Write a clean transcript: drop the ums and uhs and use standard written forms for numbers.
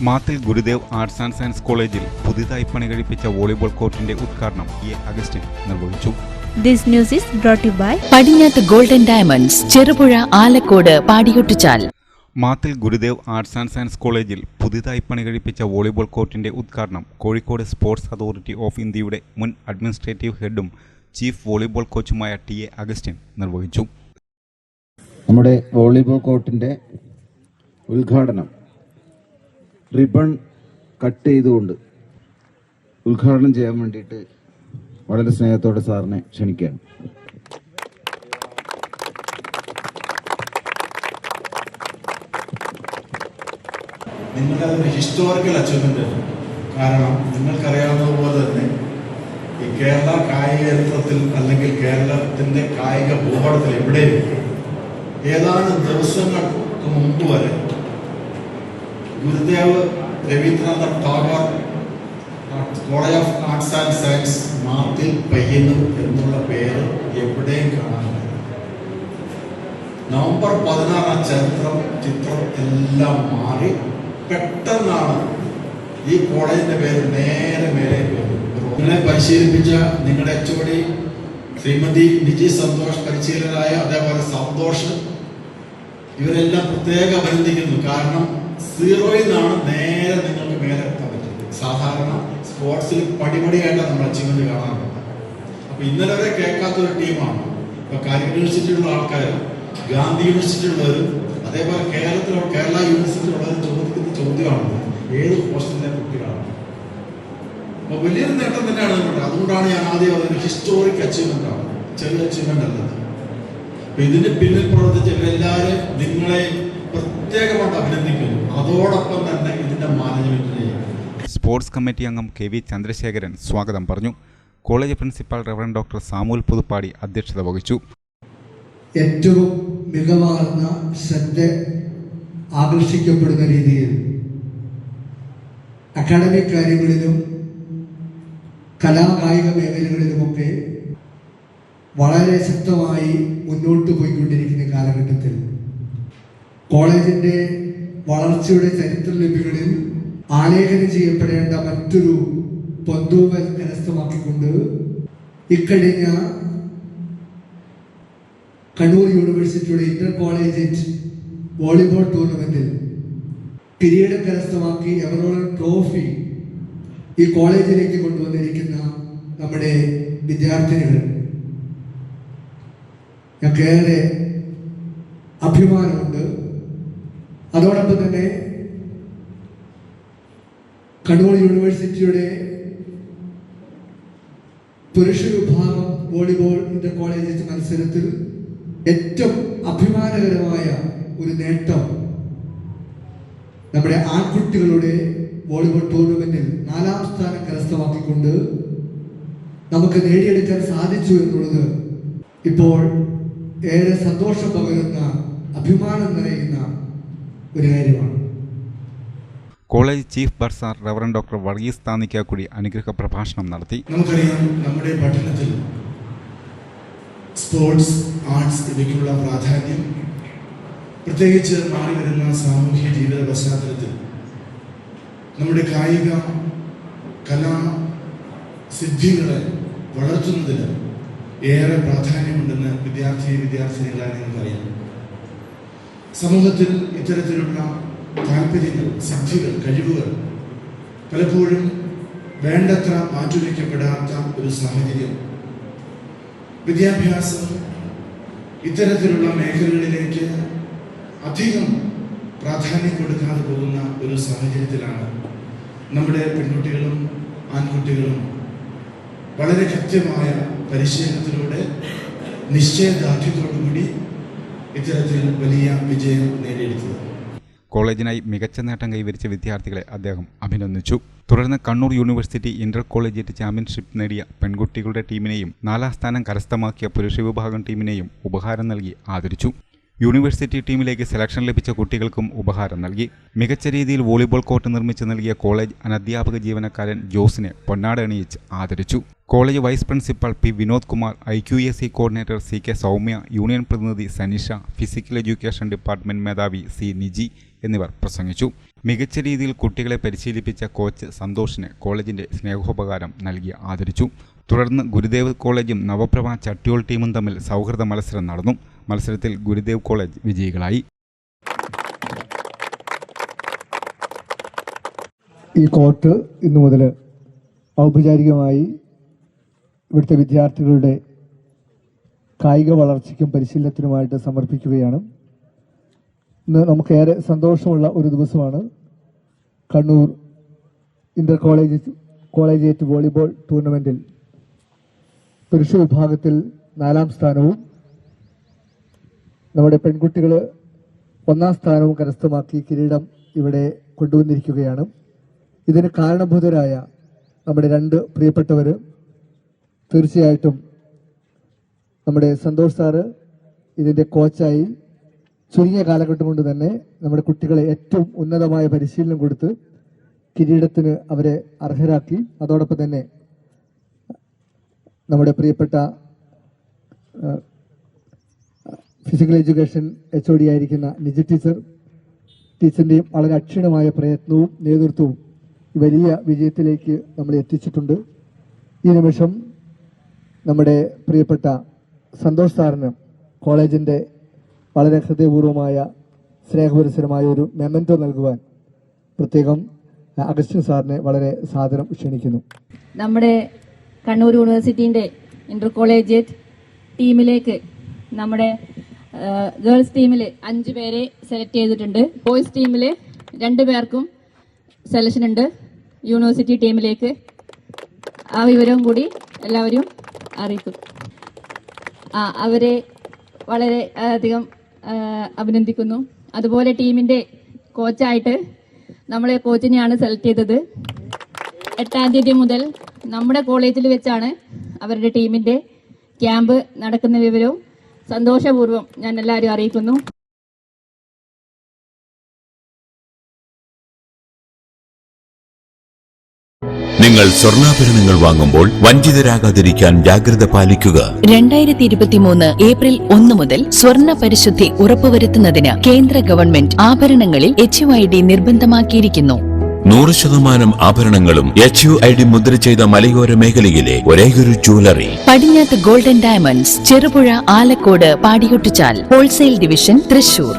മാത്തിൽ Gurudev arts and science കോളേജിൽ പുതിയതായി പണികഴിപ്പിച്ച വോളിബോൾ കോർട്ടിന്റെ ഉദ്ഘാടനം അഗസ്റ്റിൻ നിർവഹിച്ചു. This news is brought you by Padinjath golden diamonds, Cherupuzha, Alakode, Padiyottuchal. Mathil Gurudev arts and science കോളേജിൽ പുതിയതായി പണികഴിപ്പിച്ച വോളിബോൾ കോർട്ടിന്റെ ഉദ്ഘാടനം കോഴിക്കോട് സ്പോർട്സ് അതോറിറ്റി ഓഫ് ഇന്ത്യയുടെ മുൻ അഡ്മിനിസ്ട്രേറ്റീവ് ഹെഡും ചീഫ് വോളിബോൾ കോച്ചുമായ അഗസ്റ്റിൻ നിർവഹിച്ചു. നമ്മുടെ വോളിബോൾ കോർട്ടിന്റെ ഉദ്ഘാടനം റിബൺ കട്ട് ചെയ്തുകൊണ്ട് ഉദ്ഘാടനം ചെയ്യാൻ വേണ്ടിയിട്ട് വളരെ സ്നേഹത്തോടെ സാറിനെ ക്ഷണിക്കുകയാണ്. നിങ്ങളുടെ ഒരു ഹിസ്റ്റോറിക്കൽ അച്ചീവ്മെന്റ് ആണ്. കാരണം നിങ്ങൾക്കറിയാവുന്നതുപോലെ തന്നെ ഈ കേരള കായിക ചരിത്രത്തിൽ അല്ലെങ്കിൽ കേരളത്തിന്റെ കായിക ഭൂപടത്തിൽ എവിടെയും ഏതാനും ദിവസങ്ങൾക്ക് മുമ്പ് വരെ Gurudev Rabindranath Tagore college of arts and science Mathil Payyanur എന്നുള്ള പേര് എവിടെയും കാണാനില്ല. നവംബർ 16 ചരിത്രം ചിത്രം എല്ലാം മാറി പെട്ടെന്നാണ് ഈ കോളേജിന്റെ പേര് നേരെ മേലെ നിങ്ങളെ പരിശീലിപ്പിച്ച നിങ്ങളുടെ HOD ശ്രീമതി നിജി സന്തോഷ്, പരിശീലകരായ അതേപോലെ സന്തോഷ്, ഇവരെല്ലാം പ്രത്യേകം അഭിനന്ദിക്കുന്നു. കാരണം 0-ൽ നിന്നാണ് നേരെ നിങ്ങൾക്ക് മേലെ എത്താൻ പറ്റുന്നത്. സാധാരണ സ്പോർട്സിൽ പടിപടിയായിട്ടാണ് നമ്മൾ അച്ചീവ്മെന്റ് കാണാറുണ്ട്. അപ്പൊ ഇന്നലെ വരെ കേൾക്കാത്തൊരു ടീമാണ്. ഇപ്പൊ കാലിക്കറ്റ് യൂണിവേഴ്സിറ്റിയിലുള്ള ആൾക്കാർ, ഗാന്ധി യൂണിവേഴ്സിറ്റിയിലുള്ളവരും അതേപോലെ കേരള യൂണിവേഴ്സിറ്റിയിലുള്ളവരും ചോദിക്കുന്ന ചോദ്യമാണ് ഏത് ഹോസ്റ്റലിലെ കുട്ടികളാണ്. അപ്പൊ വലിയൊരു നേട്ടം തന്നെയാണ് നമ്മുടെ. അതുകൊണ്ടാണ് ഞാൻ ആദ്യം അതൊരു ഹിസ്റ്റോറിക് അച്ചീവ്മെന്റ് ആണ്, ചെറിയ അച്ചീവ്മെന്റ് അല്ലത്. അപ്പൊ ഇതിന് പിന്നിൽ പ്രവർത്തിച്ച ഇവരെല്ലാവരും നിങ്ങളെ പ്രത്യേകമായിട്ട് അഭിനന്ദിക്കുന്നു. അതോടൊപ്പം തന്നെ ഇതിന്റെ മാനേജ്മെന്റിനെയും. സ്പോർട്സ് കമ്മിറ്റി അംഗം KV ചന്ദ്രശേഖരൻ സ്വാഗതം പറഞ്ഞു. College principal reverend doctor Samuel Puthuppadi അധ്യക്ഷത വഹിച്ചു. ഏറ്റവും മികവാർന്ന ശ്രദ്ധ ആകർഷിക്കപ്പെടുന്ന രീതിയിൽ അക്കാഡമിക് കാര്യങ്ങളിലും കലാകായിക മേഖലകളിലുമൊക്കെ വളരെ ശക്തമായി മുന്നോട്ട് പോയിക്കൊണ്ടിരിക്കുന്ന കാലഘട്ടത്തിൽ കോളേജിന്റെ വളർച്ചയുടെ ചരിത്രലിപികളിൽ ആലേഖനം ചെയ്യപ്പെടേണ്ട മറ്റൊരു പൊന്തൂവൽ കരസ്ഥമാക്കിക്കൊണ്ട് ഇക്കഴിഞ്ഞ കണ്ണൂർ യൂണിവേഴ്സിറ്റിയുടെ ഇന്റർ കോളേജ് വോളിബോൾ ടൂർണമെന്റിൽ കിരീടം കരസ്ഥമാക്കി എവറോൾ ട്രോഫി ഈ കോളേജിലേക്ക് കൊണ്ടുവന്നിരിക്കുന്ന നമ്മുടെ വിദ്യാർത്ഥിനികൾ ഞങ്ങൾക്കേറെ അഭിമാനമുണ്ട്. അതോടൊപ്പം തന്നെ കണ്ണൂർ യൂണിവേഴ്സിറ്റിയുടെ പുരുഷ വിഭാഗം വോളിബോൾ ഇന്റർ കോളേജ് മത്സരത്തിൽ ഏറ്റവും അഭിമാനകരമായ ഒരു നേട്ടം നമ്മുടെ ആൺകുട്ടികളുടെ വോളിബോൾ ടൂർണമെന്റിൽ 4ാം സ്ഥാനം കരസ്ഥമാക്കിക്കൊണ്ട് നമുക്ക് നേടിയെടുക്കാൻ സാധിച്ചു എന്നുള്ളത് ഇപ്പോൾ ഏറെ സന്തോഷം പകരുന്ന, അഭിമാനം നിറയുന്ന ഒരു കാര്യമാണ്. College chief bursar reverend doctor Varghese Thannikkakudy അനുഗ്രഹ പ്രഭാഷണം നടത്തി. നമുക്കറിയാം നമ്മുടെ പഠനത്തിൽ സ്പോർട്സ്, ആർട്സ് ഇവയ്ക്കുള്ള പ്രാധാന്യം, പ്രത്യേകിച്ച് മാറി വരുന്ന സാമൂഹ്യ ജീവിത പശ്ചാത്തലത്തിൽ നമ്മുടെ കായിക കലാ സിദ്ധികളെ വളർത്തുന്നതിന് ഏറെ പ്രാധാന്യമുണ്ടെന്ന് വിദ്യാർത്ഥിനികളായി നിങ്ങൾക്കറിയാം. സമൂഹത്തിൽ ഇത്തരത്തിലുള്ള താല്പര്യങ്ങൾ, സിദ്ധികൾ, കഴിവുകൾ പലപ്പോഴും വേണ്ടത്ര മാറ്റുരയ്ക്കപ്പെടാത്ത ഒരു സാഹചര്യം വിദ്യാഭ്യാസം ഇത്തരത്തിലുള്ള മേഖലകളിലേക്ക് അധികം പ്രാധാന്യം കൊടുക്കാതെ പോകുന്ന ഒരു സാഹചര്യത്തിലാണ് നമ്മുടെ പെൺകുട്ടികളും ആൺകുട്ടികളും വളരെ കൃത്യമായ പരിശീലനത്തിലൂടെ നിശ്ചയദാർഢ്യത്തോടുകൂടി ഇത്തരത്തിൽ വലിയ വിജയം നേടിയെടുത്തത്. കോളേജിനായി മികച്ച നേട്ടം കൈവരിച്ച വിദ്യാർത്ഥികളെ അദ്ദേഹം അഭിനന്ദിച്ചു. തുടർന്ന് Kannur university Inter collegiate championship നേടിയ പെൺകുട്ടികളുടെ ടീമിനെയും 4ാം സ്ഥാനം കരസ്ഥമാക്കിയ പുരുഷ വിഭാഗം ടീമിനെയും ഉപഹാരം നൽകി ആദരിച്ചു. യൂണിവേഴ്സിറ്റി ടീമിലേക്ക് സെലക്ഷൻ ലഭിച്ച കുട്ടികൾക്കും ഉപഹാരം നൽകി. മികച്ച രീതിയിൽ വോളിബോൾ കോർട്ട് നിർമ്മിച്ച് നൽകിയ കോളേജ് അനധ്യാപക ജീവനക്കാരൻ ജോസിനെ പൊന്നാട അണിയിച്ച് ആദരിച്ചു. College vice principal P. Vinod Kumar, IQAC coordinator CK Soumya, union പ്രതിനിധി സനിഷ, ഫിസിക്കൽ എഡ്യൂക്കേഷൻ ഡിപ്പാർട്ട്മെന്റ് മേധാവി C. നിജി എന്നിവർ പ്രസംഗിച്ചു. മികച്ച രീതിയിൽ കുട്ടികളെ പരിശീലിപ്പിച്ച കോച്ച് സന്തോഷിന് കോളേജിന്റെ സ്നേഹോപകാരം നൽകി ആദരിച്ചു. തുടർന്ന് ഗുരുദേവ് കോളേജും നവപ്രഭ ചട്ടിയോൾ ടീമും തമ്മിൽ സൗഹൃദ മത്സരം നടന്നു. മത്സരത്തിൽ ഗുരുദേവ് കോളേജ് വിജയികളായി. ഈ കോർട്ട് ഇന്നു മുതൽ ഔപചാരികമായി ഇവിടുത്തെ വിദ്യാർത്ഥികളുടെ കായിക വളർച്ചയ്ക്കും പരിശീലനത്തിനുമായിട്ട് സമർപ്പിക്കുകയാണ്. ഇന്ന് നമുക്കേറെ സന്തോഷമുള്ള ഒരു ദിവസമാണ്. കണ്ണൂർ ഇന്റർ കോളേജിയേറ്റ് വോളിബോൾ ടൂർണമെന്റിൽ പുരുഷ വിഭാഗത്തിൽ 4ാം സ്ഥാനവും നമ്മുടെ പെൺകുട്ടികൾ 1ാം സ്ഥാനവും കരസ്ഥമാക്കി കിരീടം ഇവിടെ കൊണ്ടുവന്നിരിക്കുകയാണ്. ഇതിന് കാരണഭൂതരായ നമ്മുടെ 2 പ്രിയപ്പെട്ടവർ, തീർച്ചയായിട്ടും നമ്മുടെ സന്തോഷ് സാറ് ഇതിൻ്റെ കോച്ചായി ചുരുങ്ങിയ കാലഘട്ടം കൊണ്ട് തന്നെ നമ്മുടെ കുട്ടികളെ ഏറ്റവും ഉന്നതമായ പരിശീലനം കൊടുത്ത് കിരീടത്തിന് അവരെ അർഹരാക്കി. അതോടൊപ്പം തന്നെ നമ്മുടെ പ്രിയപ്പെട്ട ഫിസിക്കൽ എഡ്യൂക്കേഷൻ HOD ആയിരിക്കുന്ന നിജി ടീച്ചറിൻ്റെയും വളരെ അക്ഷീണമായ പ്രയത്നവും നേതൃത്വവും വലിയ വിജയത്തിലേക്ക് നമ്മളെ എത്തിച്ചിട്ടുണ്ട്. ഈ നിമിഷം നമ്മുടെ പ്രിയപ്പെട്ട സന്തോഷ് സാറിന് കോളേജിൻ്റെ വളരെ ഹൃദയപൂർവ്വമായ സ്നേഹപരിസരമായ ഒരു മെമൻറ്റോ നൽകുവാൻ പ്രത്യേകം അഗസ്റ്റിൻ സാറിനെ വളരെ സാദരം ക്ഷണിക്കുന്നു. നമ്മുടെ കണ്ണൂർ യൂണിവേഴ്സിറ്റിൻ്റെ ഇന്റർ കോളേജിയേറ്റ് ടീമിലേക്ക് നമ്മുടെ ഗേൾസ് ടീമിൽ 5 പേരെ സെലക്ട് ചെയ്തിട്ടുണ്ട്. ബോയ്സ് ടീമിൽ 2 പേർക്കും സെലക്ഷൻ ഉണ്ട് യൂണിവേഴ്സിറ്റി ടീമിലേക്ക്. ആ വിവരവും കൂടി എല്ലാവരും അറിയിക്കും. അവരെ വളരെ അധികം അഭിനന്ദിക്കുന്നു. അതുപോലെ ടീമിൻ്റെ കോച്ചായിട്ട് നമ്മളെ കോച്ചിനെയാണ് സെലക്ട് ചെയ്തത്. 8ാം തീയതി മുതൽ നമ്മുടെ കോളേജിൽ വെച്ചാണ് അവരുടെ ടീമിൻ്റെ ക്യാമ്പ് നടക്കുന്ന വിവരവും സന്തോഷപൂർവ്വം ഞാൻ എല്ലാവരും അറിയിക്കുന്നു. നിങ്ങൾ സ്വർണ്ണാഭരണങ്ങൾ വാങ്ങുമ്പോൾ വഞ്ചിതരാകാതിരിക്കാൻ ജാഗ്രത പാലിക്കുക. 2023 ഏപ്രിൽ 1 മുതൽ സ്വർണ്ണ പരിശുദ്ധി ഉറപ്പുവരുത്തുന്നതിന് കേന്ദ്ര ഗവൺമെന്റ് ആഭരണങ്ങളിൽ HUID നിർബന്ധമാക്കിയിരിക്കുന്നു. 100% ആഭരണങ്ങളും HUID മുദ്ര ചെയ്ത മലയോര മേഖലയിലെ ഒരേയൊരു jewellery Padinjath golden diamonds, Cherupuzha, Alakode, Padiyottuchal, wholesale division, Thrissur.